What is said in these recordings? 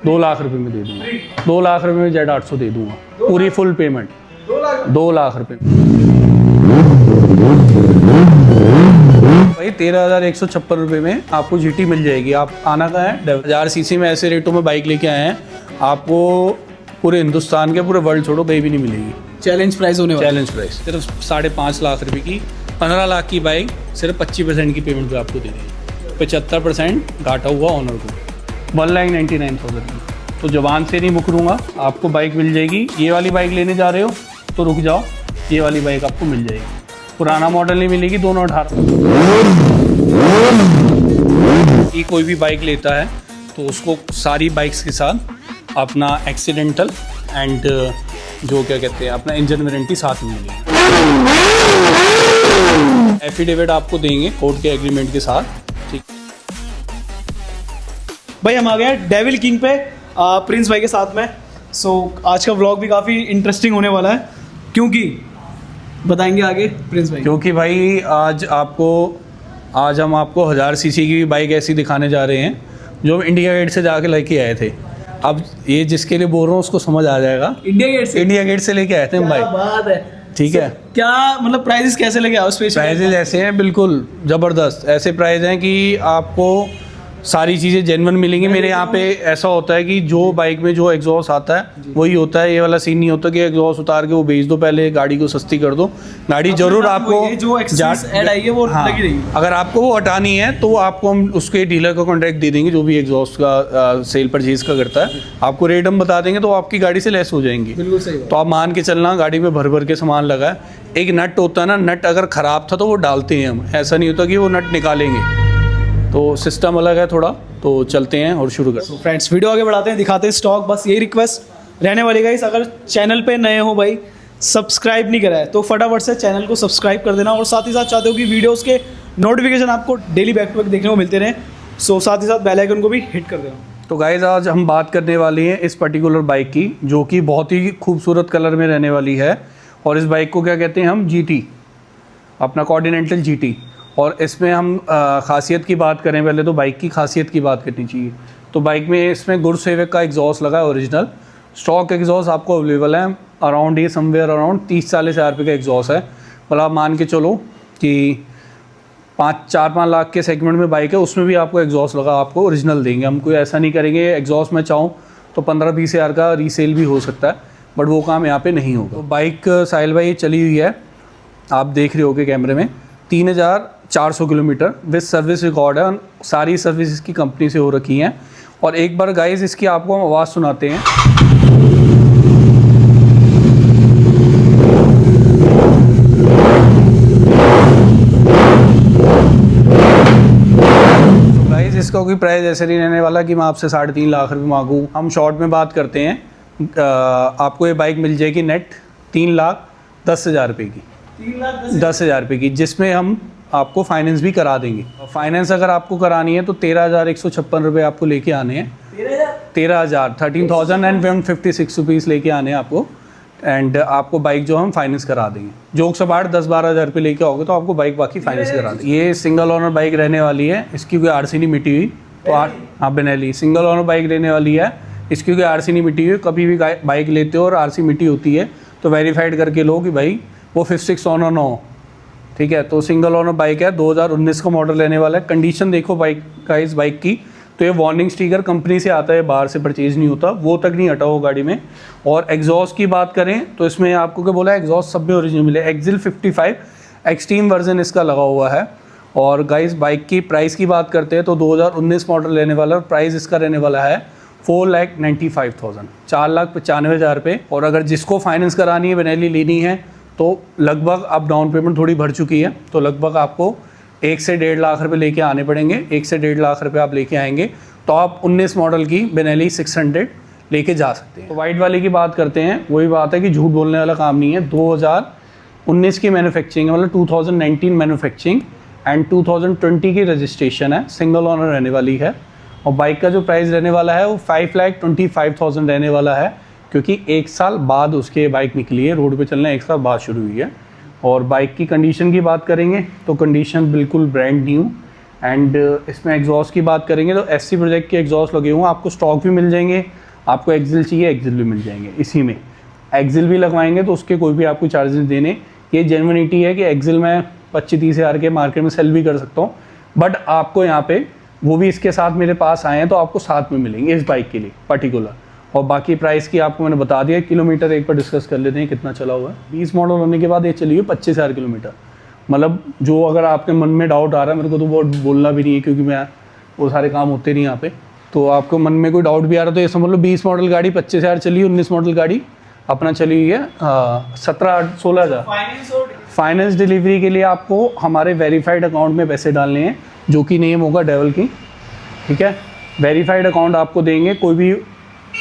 2 लाख रुपए में दे दूंगा। 2 लाख रुपए में Z800 दे दूंगा, पूरी फुल पेमेंट। 2 लाख रुपए भाई 13,156 रुपये में आपको GT मिल जाएगी। आप आना कहाँ है? 1000 सीसी में ऐसे रेटों में बाइक लेके आए हैं, आपको पूरे हिंदुस्तान के पूरे वर्ल्ड छोड़ो कहीं भी नहीं मिलेगी। चैलेंज प्राइस होने वाला। चैलेंज प्राइस सिर्फ 5.5 लाख रुपए की 15 लाख की बाइक सिर्फ 25% की पेमेंट पे आपको दे देंगे। 75% घाटा हुआ ऑनर को। 1,99,000 की। तो जवान से नहीं मुकरूंगा, आपको बाइक मिल जाएगी। ये वाली बाइक लेने जा रहे हो तो रुक जाओ, ये वाली बाइक आपको मिल जाएगी। पुराना मॉडल नहीं मिलेगी। 2018 की कोई भी बाइक लेता है तो उसको सारी बाइक्स के साथ अपना एक्सीडेंटल एंड जो क्या कहते हैं अपना इंजन वारंटी साथ में मिलेगी। एफिडेविट आपको देंगे कोर्ट के एग्रीमेंट के साथ। ठीक भाई हम आ गए डेविल किंग पे प्रिंस भाई के साथ में। सो आज का व्लॉग भी काफ़ी इंटरेस्टिंग होने वाला है, क्योंकि बताएंगे आगे प्रिंस भाई। क्योंकि भाई आज हम आपको 1000 सीसी की बाइक ऐसी दिखाने जा रहे हैं जो हम इंडिया गेट से जाके लेके आए थे। अब ये जिसके लिए बोल रहा हूँ उसको समझ आ जाएगा। इंडिया गेट से लेके आए थे हम बाइक। बात है। ठीक है। क्या मतलब प्राइसेस कैसे लगे? प्राइजेज ऐसे हैं बिल्कुल ज़बरदस्त। ऐसे प्राइस हैं कि आपको सारी चीज़ें जेन्युइन मिलेंगी। मेरे यहाँ पे ऐसा होता है कि जो बाइक में जो एग्जॉस्ट आता है वही होता है। ये वाला सीन नहीं होता कि एग्जॉस्ट उतार के वो बेच दो, पहले गाड़ी को सस्ती कर दो। गाड़ी जरूर आपको जो ऐड आई है वो लगी रहेगी। अगर आपको वो हटानी है तो आपको हम उसके डीलर का कॉन्ट्रैक्ट दे देंगे, जो भी एग्जॉस्ट का सेल परचेज का करता है। आपको रेट हम बता देंगे तो आपकी गाड़ी से लेस हो जाएंगी। बिल्कुल सही। तो आप मान के चलना गाड़ी में भर भर के सामान लगा है। एक नट होता है ना, नट अगर ख़राब था तो वो डालते हैं हम, ऐसा नहीं होता कि वो नट निकालेंगे। तो सिस्टम अलग है थोड़ा। तो चलते हैं और शुरू करते हैं। फ्रेंड्स वीडियो आगे बढ़ाते हैं, दिखाते हैं स्टॉक। बस यही रिक्वेस्ट रहने वाली गाइस, अगर चैनल पे नए हो भाई, सब्सक्राइब नहीं करा है तो फटाफट से चैनल को सब्सक्राइब कर देना। और साथ ही साथ चाहते हो कि वीडियोस के नोटिफिकेशन आपको डेली बैक टू बैक देखने को मिलते रहें, सो साथ ही साथ बेल आइकन को भी हिट कर देना। तो गाइस आज हम बात करने वाली हैं इस पर्टिकुलर बाइक की, जो कि बहुत ही खूबसूरत कलर में रहने वाली है। और इस बाइक को क्या कहते हैं हम? GT, अपना कॉन्टिनेंटल GT। और इसमें हम खासियत की बात करें पहले तो बाइक की खासियत की बात करनी चाहिए। तो बाइक में इसमें गुरसेवक का एग्जॉस्ट लगा है, ओरिजिनल स्टॉक एग्जॉस्ट आपको अवेलेबल है। अराउंड ये समवेयर अराउंड 30-40 हज़ार रुपये का एग्जॉस्ट है। मतलब आप मान के चलो कि 4-5 लाख के सेगमेंट में बाइक है, उसमें भी आपको एग्जॉस्ट लगा आपको ओरिजिनल देंगे। हम कोई ऐसा नहीं करेंगे एग्जॉस्ट में चाहूँ तो 15-20 हज़ार का रीसेल भी हो सकता है, बट वो काम यहाँ पे नहीं होगा। तो बाइक साहिल भाई चली हुई है, आप देख रहे होगे कैमरे में, 3,400 किलोमीटर विद सर्विस रिकॉर्ड है। सारी सर्विस इसकी कंपनी से हो रखी हैं। और एक बार गाइस इसकी आपको हम आवाज़ सुनाते हैं। तो गाइस इसका कोई प्राइस ऐसे नहीं रहने वाला कि मैं आपसे 3.5 लाख रुपये मांगूँ। हम शॉर्ट में बात करते हैं। आपको ये बाइक मिल जाएगी नेट 3,10,000 रुपये की। 10,000 रुपये की, जिसमें हम आपको फाइनेंस भी करा देंगे। फाइनेंस अगर आपको करानी है तो 13,156 रुपये आपको लेके आने हैं। 13,156 रुपीज़ लेके आने हैं आपको। एंड आपको बाइक जो हम फाइनेंस करा देंगे। जोक सपाट 10-12 हज़ार रुपये लेके आओगे तो आपको बाइक बाकी फाइनेंस करा देंगे। ये सिंगल ओनर बाइक रहने वाली है, इसकी कोई RC नहीं मिटी हुई। तो हाँ बेनेली सिंगल ओनर बाइक रहने वाली है, इसकी कोई RC नहीं मिटी हुई। कभी भी बाइक लेते हो और RC मिटी होती है तो वेरीफाइड करके लो कि भाई वो 5-6 ओनर ना हो। ठीक है। तो सिंगल ओनर बाइक है, 2019 का मॉडल रहने वाला है। कंडीशन देखो बाइक का, इस बाइक की तो ये वार्निंग स्टिकर कंपनी से आता है, बाहर से परचेज नहीं होता, वो तक नहीं हटा हो गाड़ी में। और एग्जॉस्ट की बात करें तो इसमें आपको क्या बोला है, एग्जॉस्ट सब में ओरिजिनल मिले। एक्सिल 55 एक्सट्रीम वर्जन इसका लगा हुआ है। और गाइस बाइक की प्राइस की बात करते हैं तो 2019 मॉडल रहने वाला है। प्राइस इसका रहने वाला है 4,95,000, 4,95,000 रुपये। और अगर जिसको फाइनेंस करानी है, बेनेली लेनी है, तो लगभग अब डाउन पेमेंट थोड़ी भर चुकी है, तो लगभग आपको 1 से 1.5 लाख रुपए लेके आने पड़ेंगे। 1 से 1.5 लाख रुपए आप लेके आएंगे तो आप 19 मॉडल की बेनेली 600 लेके जा सकते हैं। तो वाइट वाले की बात करते हैं, वही बात है कि झूठ बोलने वाला काम नहीं है। 2019 की मैन्युफैक्चरिंग है, मतलब 2019 मैन्युफैक्चरिंग एंड 2020 की रजिस्ट्रेशन है। सिंगल ओनर रहने वाली है। और बाइक का जो प्राइस रहने वाला है वो 5,25,000 रहने वाला है, क्योंकि 1 साल बाद उसके बाइक निकली है, रोड पे चलना 1 साल बाद शुरू हुई है। और बाइक की कंडीशन की बात करेंगे तो कंडीशन बिल्कुल ब्रांड न्यू एंड इसमें एग्जॉस्ट की बात करेंगे तो SC प्रोजेक्ट के एग्जॉस्ट लगे हुए हैं, आपको स्टॉक भी मिल जाएंगे, आपको एक्सिल चाहिए एक्सिल भी मिल जाएंगे। इसी में एक्सिल भी लगवाएंगे तो उसके कोई भी आपको चार्जेस देने, ये जेन्युइनिटी है कि एक्सिल मैं 25-30 हज़ार के मार्केट में सेल भी कर सकता हूँ, बट आपको यहाँ पे वो भी इसके साथ मेरे पास आए हैं तो आपको साथ में मिलेंगे इस बाइक के लिए पर्टिकुलर। और बाकी प्राइस की आपको मैंने बता दिया। किलोमीटर एक पर डिस्कस कर लेते हैं कितना चला हुआ है। 20 मॉडल होने के बाद ये चली हुई 25,000 किलोमीटर। मतलब जो अगर आपके मन में डाउट आ रहा है, मेरे को तो वो बोलना भी नहीं है क्योंकि मैं वो सारे काम होते नहीं यहाँ पे, तो आपको मन में कोई डाउट भी आ रहा है तो ये समझ लो 20 मॉडल गाड़ी 25,000 चली, 19 मॉडल गाड़ी अपना चली हुई है 16,000। फाइनेंस डिलीवरी के लिए आपको हमारे वेरीफाइड अकाउंट में पैसे डालने हैं, जो कि नेम होगा डेवल किंग, ठीक है। वेरीफाइड अकाउंट आपको देंगे, कोई भी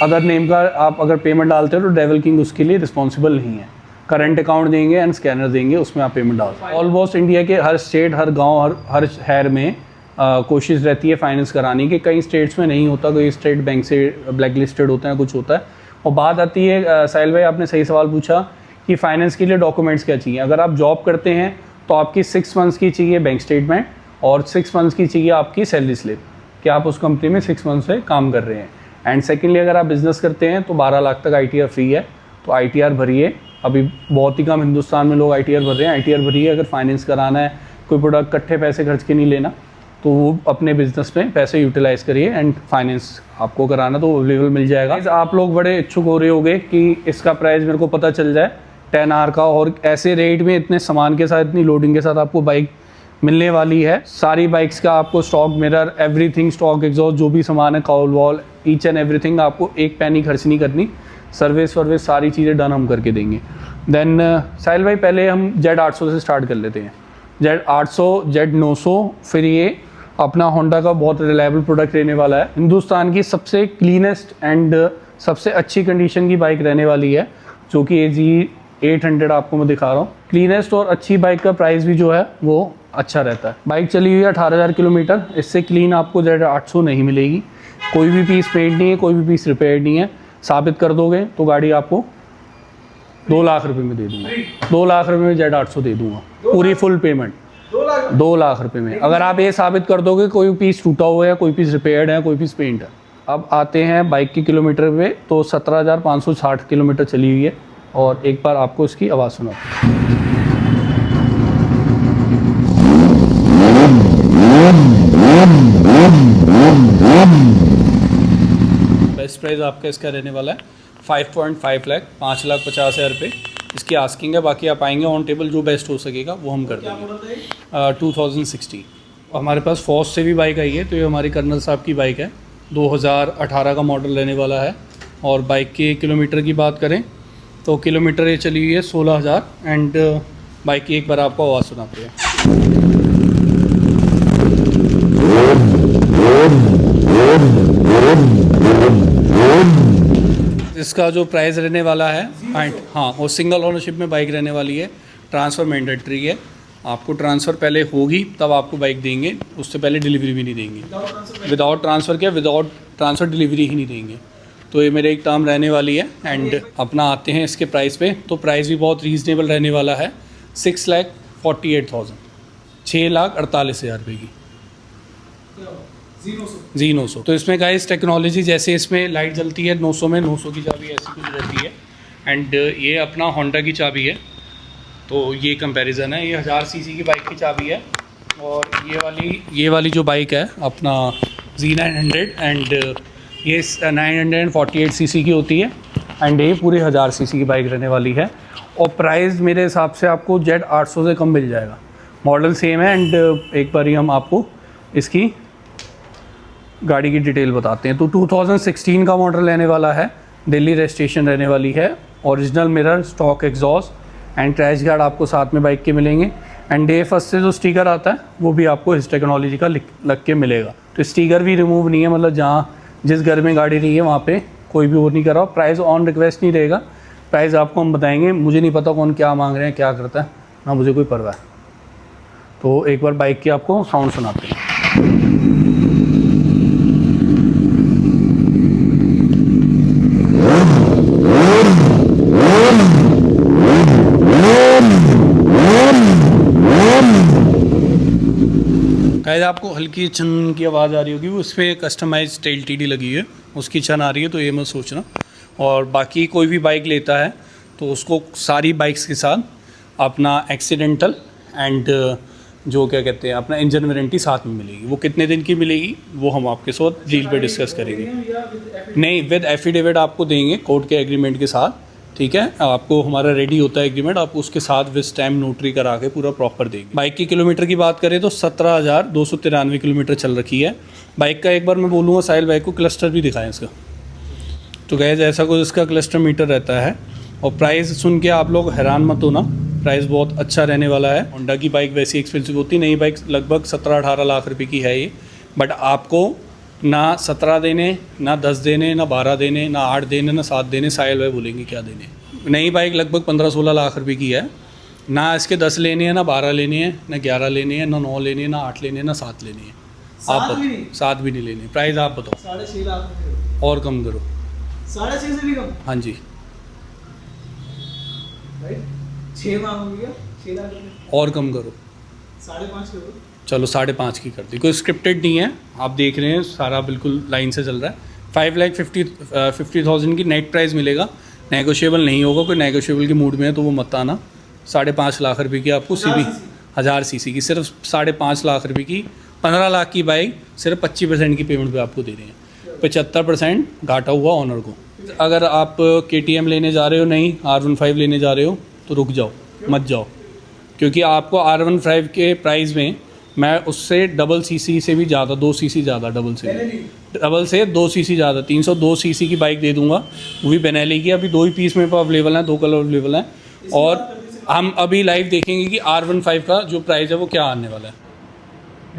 अदर नेम का आप अगर पेमेंट डालते हो तो डेवल किंग उसके लिए रिस्पॉन्सिबल नहीं है। करंट अकाउंट देंगे एंड स्कैनर देंगे, उसमें आप पेमेंट डाल। ऑलमोस्ट इंडिया के हर स्टेट, हर गांव, हर शहर में कोशिश रहती है फाइनेंस कराने की। कई स्टेट्स में नहीं होता, कोई स्टेट बैंक से ब्लैक लिस्टेड होते हैं, कुछ होता है। और बात आती है साहिल भाई, आपने सही सवाल पूछा कि फाइनेंस के लिए डॉक्यूमेंट्स क्या चाहिए। अगर आप जॉब करते हैं तो आपकी 6 मंथ्स की चाहिए बैंक स्टेटमेंट और 6 मंथ्स की चाहिए आपकी सैलरी स्लिप कि आप उस कंपनी में 6 मंथ से काम कर रहे हैं। एंड सेकेंडली अगर आप बिज़नेस करते हैं तो 12 लाख तक ITR फ्री है, तो ITR भरिए। अभी बहुत ही कम हिंदुस्तान में लोग ITR भर रहे हैं, ITR भरिए। अगर फाइनेंस कराना है, कोई प्रोडक्ट कट्ठे पैसे खर्च के नहीं लेना, तो वो अपने बिजनेस में पैसे यूटिलाइज़ करिए एंड फाइनेंस आपको कराना तो अवेलेबल मिल जाएगा। आप लोग बड़े इच्छुक हो रहे होंगे कि इसका प्राइस मेरे को पता चल जाए 10R का, और ऐसे रेट में इतने सामान के साथ, इतनी लोडिंग के साथ आपको बाइक मिलने वाली है। सारी बाइक्स का आपको stock, mirror, everything, stock exhaust, जो भी सामान है, cowl wall, each and everything, आपको एक पैनी खर्च नहीं करनी। सर्विस सारी चीज़ें डन हम करके देंगे। देन साहिल भाई पहले हम Z800 से स्टार्ट कर लेते हैं। Z800, Z900, फिर ये अपना होंडा का बहुत रिलायबल प्रोडक्ट रहने वाला है। हिंदुस्तान की सबसे क्लीनेस्ट एंड सबसे अच्छी कंडीशन की बाइक रहने वाली है, जो कि AG800 आपको मैं दिखा रहा हूँ। क्लीनेस्ट और अच्छी बाइक का प्राइस भी जो है वो अच्छा रहता है। बाइक चली हुई है 18,000 किलोमीटर। इससे क्लीन आपको Z800 नहीं मिलेगी। कोई भी पीस पेंट नहीं है, कोई भी पीस रिपेयर नहीं है। साबित कर दोगे तो गाड़ी आपको 2 लाख रुपए में दे दूँगा। 2 लाख रुपए में Z800 दे दूँगा, पूरी फुल पेमेंट 2 लाख रुपए में। अगर आप ये साबित कर दोगे कोई पीस टूटा हुआ है, कोई पीस रिपेयर्ड है, कोई पीस पेंट है। अब आते हैं बाइक के किलोमीटर पे, तो 17,560 किलोमीटर चली हुई है। और एक बार आपको इसकी आवाज़ सुनाते हैं। बेस्ट प्राइस आपका इसका रहने वाला है 5.5 लाख, 5,50,000 रुपये इसकी आस्किंग है। बाकी आप आएंगे ऑन टेबल, जो बेस्ट हो सकेगा वो हम कर देंगे। 2016 हमारे पास फॉस से भी बाइक आई है, तो ये हमारी कर्नल साहब की बाइक है। 2018 का मॉडल रहने वाला है। और बाइक के किलोमीटर की बात करें तो किलोमीटर ये चली हुई है 16,000। एंड बाइक की एक बार आपको आवाज़ सुनाते हैं। इसका जो प्राइस रहने वाला है हाँ, वो सिंगल ओनरशिप में बाइक रहने वाली है। ट्रांसफ़र मैंडेटरी है, आपको ट्रांसफ़र पहले होगी तब आपको बाइक देंगे, उससे पहले डिलीवरी भी नहीं देंगे। विदाउट ट्रांसफ़र क्या, विदाउट ट्रांसफ़र डिलीवरी ही नहीं देंगे। तो ये मेरे एक टर्म रहने वाली है। एंड अपना आते हैं इसके प्राइस पे, तो प्राइस भी बहुत रीज़नेबल रहने वाला है। 6,48,000, 6,48,000 रुपये की Z900। तो इसमें गाइस टेक्नोलॉजी, जैसे इसमें लाइट जलती है 900 में, 900 की चाबी ऐसी कुछ रहती है। एंड ये अपना होंडा की चाबी है, तो ये कंपैरिजन है। ये 1000 सीसी की बाइक की चाबी है। और ये वाली जो बाइक है अपना Z900, एंड ये 948 सीसी की होती है। एंड ये पूरी 1000 सीसी की बाइक रहने वाली है। और प्राइस मेरे हिसाब से आपको Z800 से कम मिल जाएगा। मॉडल सेम है। एंड एक बार ही हम आपको इसकी गाड़ी की डिटेल बताते हैं। तो 2016 का मॉडल रहने वाला है, दिल्ली रजिस्ट्रेशन रहने वाली है। Original mirror, stock exhaust and crash guard आपको साथ में बाइक के मिलेंगे। एंड डे फर्स्ट से जो स्टिकर आता है वो भी आपको इस टेक्नोलॉजी का लग के मिलेगा। तो स्टिकर भी रिमूव नहीं है, मतलब जहाँ जिस घर में गाड़ी रही है वहाँ पे कोई भी वो नहीं करा। प्राइस ऑन रिक्वेस्ट नहीं रहेगा, प्राइस आपको हम बताएंगे। मुझे नहीं पता कौन क्या मांग रहे हैं, क्या करता है, ना मुझे कोई परवाह है। तो एक बार बाइक की आपको साउंड सुनाते हैं। शायद आपको हल्की छन की आवाज़ आ रही होगी, उस पर कस्टमाइज LTD लगी है, उसकी छन आ रही है, तो ये मत सोचना। और बाकी कोई भी बाइक लेता है तो उसको सारी बाइक्स के साथ अपना एक्सीडेंटल एंड जो क्या कहते हैं अपना इंजन वारंटी साथ में मिलेगी। वो कितने दिन की मिलेगी वो हम आपके साथ डील पे डिस्कस करेंगे। नहीं, विद एफिडेविट आपको देंगे कोर्ट के एग्रीमेंट के साथ, ठीक है। आपको हमारा रेडी होता है एग्रीमेंट, आप उसके साथ विद स्टैम्प नोटरी करा के पूरा प्रॉपर देंगे। बाइक की किलोमीटर की बात करें तो 17,293 किलोमीटर चल रखी है बाइक का। एक बार मैं बोलूँगा साहिल बाइक को क्लस्टर भी दिखाएं इसका, तो गैस ऐसा कुछ इसका क्लस्टर मीटर रहता है। और प्राइस सुन के आप लोग हैरान मत होना, प्राइस बहुत अच्छा रहने वाला है। होंडा की बाइक वैसी एक्सपेंसिव होती, नई बाइक लगभग 17-18 लाख रुपए की है ये, बट आपको ना 17 देने, ना 10 देने, ना 12 देने, ना 8 देने, ना 7 देने, साहिल भाई बोलेंगे क्या देने। नई बाइक लगभग 15-16 लाख रुपए की है, ना इसके 10 लेने हैं, ना 12 लेने हैं, ना 11 लेने हैं, ना 9 लेने हैं, ना 8 लेने हैं, ना 7 लेने हैं। आप बताओ, 7 भी नहीं लेने। प्राइस आप बताओ। 6.5 लाख और कम करो। 6.5 से भी कम? हाँ जी, 6 मांगोगे क्या? 6 लाख और कम करो। 5.5 करो। चलो 5.5 की कर दी। कोई स्क्रिप्टेड नहीं है, आप देख रहे हैं सारा बिल्कुल लाइन से चल रहा है। 5,50,000 की नेट प्राइस मिलेगा, नेगोशिएबल नहीं होगा। कोई नेगोशिएबल के मूड में है तो वो मत आना। 5.5 लाख रुपए की आपको CB 1000 CC की, सिर्फ 5.5 लाख रुपए की 15 लाख की बाइक सिर्फ 25% की पेमेंट पे आपको दे रहे हैं। 75% घाटा हुआ ऑनर को। अगर आप KTM लेने जा रहे हो, नहीं R15 लेने जा रहे हो तो रुक जाओ, मत जाओ, क्योंकि आपको R15 के प्राइस में मैं उससे डबल CC से भी ज़्यादा, 2 CC ज़्यादा, डबल से 2 CC ज़्यादा 302 CC की बाइक दे दूंगा, वो भी बेनेली की। अभी 2 ही पीस मेरे पास अवेलेबल हैं, 2 कलर अवेलेबल हैं। और हम अभी लाइव देखेंगे कि R15 का जो प्राइस है वो क्या आने वाला है।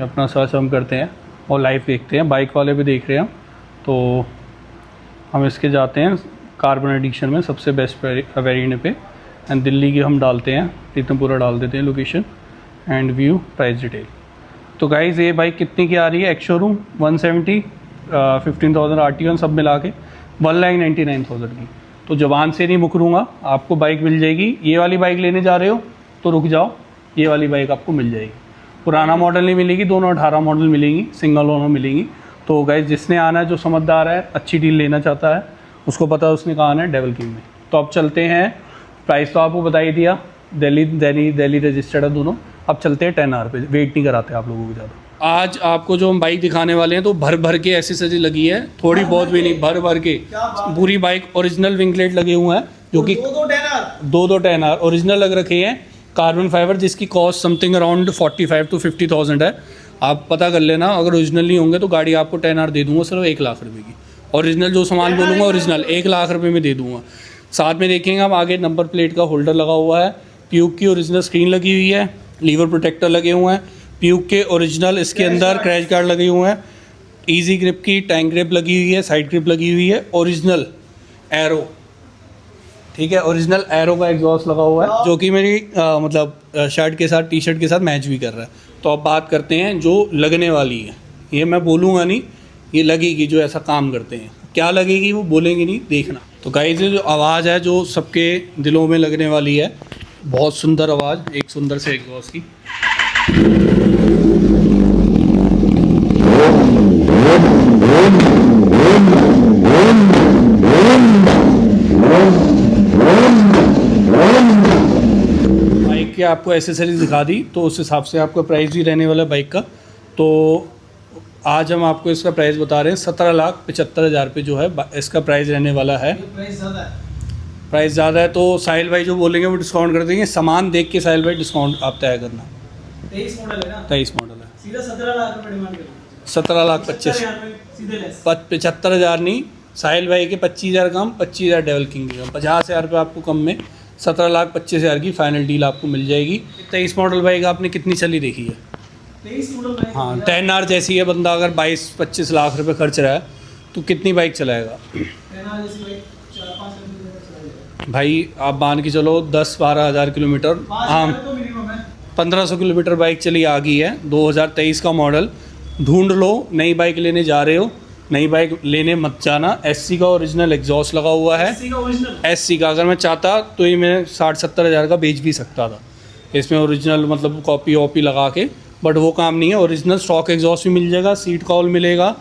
अपना सर्च हम करते हैं और लाइव देखते हैं, बाइक वाले भी देख रहे हैं। तो हम इसके जाते हैं कार्बन एडिशन में सबसे बेस्ट वेरिएंट पे, एंड दिल्ली की हम डालते हैं, इतना पूरा डाल देते हैं location and view price detail. तो गाइज़ ये बाइक कितनी की आ रही है? एक्स शोरूम 170, 15,000 RT1 सब मिला के 1,99,000 की। तो जवान से नहीं मुकरूँगा, आपको बाइक मिल जाएगी। ये वाली बाइक लेने जा रहे हो तो रुक जाओ, ये वाली बाइक आपको मिल जाएगी। पुराना मॉडल नहीं मिलेगी, दोनों 18 मॉडल मिलेंगी, सिंगल ओनर मिलेंगी। तो गाइस जिसने आना है, जो समझदार है, अच्छी डील लेना चाहता है, उसको पता है उसने कहा आना है डेविल किंग में। तो अब चलते हैं, प्राइस तो आपको बता ही दिया, दिल्ली रजिस्टर्ड है दोनों। अब चलते हैं 10R पे, वेट नहीं कराते आप लोगों को ज़्यादा। आज आपको जो हम बाइक दिखाने वाले हैं तो भर भर के एसेसरी लगी है, थोड़ी बहुत भी नहीं, भर भर के पूरी बाइक ओरिजिनल विंगलेट लगे हुए हैं, जो कि 2 10R ओरिजिनल लग रखे हैं, कार्बन फाइबर, जिसकी कॉस्ट समथिंग अराउंड 45 to 50,000 है। आप पता कर लेना, अगर ओरिजिनल नहीं होंगे तो गाड़ी आपको 10R दे दूंगा सिर्फ 1 लाख रुपए की। ओरिजिनल जो सामान बोलूँगा ओरिजिनल 1 लाख रुपए में दे दूंगा। साथ में देखेंगे हम आगे नंबर प्लेट का होल्डर लगा हुआ है, प्यूक की ओरिजिनल स्क्रीन लगी हुई है, लीवर प्रोटेक्टर लगे हुए हैं, प्यूक के ओरिजिनल इसके अंदर क्रैश गार्ड लगे हुए हैं, ईजी ग्रिप की टैंक ग्रिप लगी हुई है, साइड ग्रिप लगी हुई है, ओरिजिनल एरो, ठीक है, ओरिजिनल एरो का एग्जॉस्ट लगा हुआ है, जो कि मेरी मतलब शर्ट के साथ, टी-शर्ट के साथ मैच भी कर रहा है। तो अब बात करते हैं जो लगने वाली है, ये मैं बोलूँगा नहीं, ये लगेगी, जो ऐसा काम करते हैं। क्या लगेगी वो बोलेंगे नहीं, देखना। तो गाइस ये जो आवाज़ है जो सबके दिलों में लगने वाली है, बहुत सुंदर आवाज़, एक सुंदर से एग्जॉस्ट की। बाइक के आपको एसेसरीज दिखा दी, तो उस हिसाब से आपका प्राइस भी रहने वाला है बाइक का। तो आज हम आपको इसका प्राइस बता रहे हैं 17,75,000 पे जो है इसका प्राइस रहने वाला है। प्राइस ज़्यादा है तो साहिल भाई जो बोलेंगे वो डिस्काउंट कर देंगे। सामान देख के साहिल भाई डिस्काउंट आप तय करना। 23 मॉडल है ना? 23 मॉडल है, सीधा 17 लाख रुपए डिमांड करेंगे। 17,25,000 75,000 नहीं, साहिल भाई के 25,000 कम, 25,000 डेविल किंग के कम, 50,000 रुपये आपको कम में 17,25,000 की फाइनल डील आपको मिल जाएगी। 23 मॉडल बाइक आपने कितनी चली देखी है? 23 मॉडल बाइक, हाँ 10R जैसी है, बंदा अगर 22-25 लाख रुपए खर्च रहा है तो कितनी बाइक चलाएगा? 10R जैसी बाइक 4-5 किलोमीटर भाई आप मान के चलो 10-12 हज़ार किलोमीटर, हाँ तो मिनिमम है। 1500 किलोमीटर बाइक चली आ गई है। 2023 का मॉडल ढूंढ लो। नई बाइक लेने जा रहे हो, नई बाइक लेने मत जाना। SC का ओरिजिनल एग्जॉस्ट लगा हुआ है, SC का। अगर मैं चाहता तो ये मैं 60-70 हज़ार का बेच भी सकता था। इसमें ओरिजिनल मतलब कॉपी वॉपी लगा के बट वो काम नहीं है। ओरिजिनल स्टॉक एग्जॉस्ट भी मिल जाएगा, सीट कॉल मिलेगा,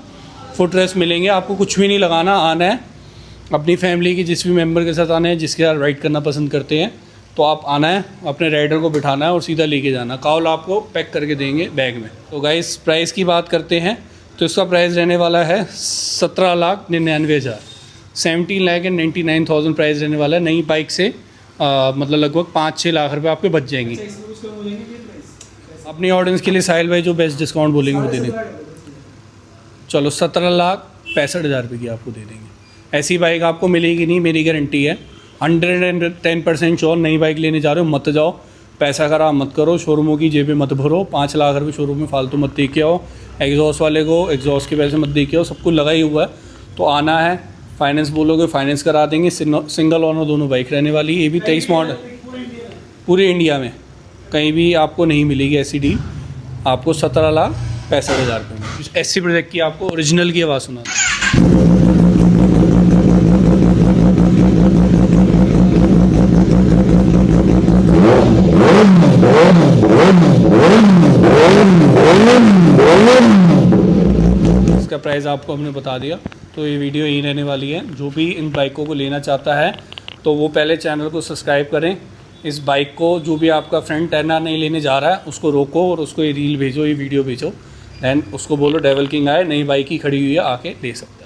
फुट रेस्ट मिलेंगे, आपको कुछ भी नहीं लगाना। आना है अपनी फैमिली की जिस भी मेंबर के साथ आना है, जिसके साथ राइड करना पसंद करते हैं, तो आप आना है, अपने राइडर को बिठाना है और सीधा लेके जाना। काउल आपको पैक करके देंगे बैग में। तो गाइस प्राइस की बात करते हैं तो इसका प्राइस रहने वाला है 17,99,000, 17,99,000 प्राइस रहने वाला है। नई बाइक से मतलब लगभग 5-6 लाख रुपए आपके बच जाएंगे। अपनी ऑडियंस के लिए साहिल भाई जो बेस्ट डिस्काउंट बोलेंगे वो दे देंगे। चलो 17,65,000 रुपये की आपको दे देंगे। ऐसी बाइक आपको मिलेगी नहीं, मेरी गारंटी है। 110% श्योर। नई बाइक लेने जा रहे हो मत जाओ, पैसा खराब मत करो, शोरूमों की जेबें मत भरो, 5 लाख रुपये शोरूम में फालतू मत दे के आओ। एग्जॉस्ट वाले को एग्जॉस्ट के पैसे मत दे के आओ, सब कुछ लगा ही हुआ है। तो आना है, फाइनेंस बोलोगे फाइनेंस करा देंगे। सिंगल ओनर दोनों बाइक रहने वाली है। ये भी 23 मॉडल, पूरे इंडिया में कहीं भी आपको नहीं मिलेगी ऐसी डील। आपको 17,65,000 रुपये में SC प्रोजेक्ट की आपको ओरिजिनल की आवाज़ सुना। इसका प्राइस आपको हमने बता दिया। तो ये वीडियो यही रहने वाली है। जो भी इन बाइकों को लेना चाहता है तो वो पहले चैनल को सब्सक्राइब करें। इस बाइक को जो भी आपका फ्रेंड टर्ना नहीं लेने जा रहा है उसको रोको और उसको ये रील भेजो, ये वीडियो भेजो, दैन उसको बोलो डेवल किंग आए, नई बाइक ही खड़ी हुई है, आके ले सकते।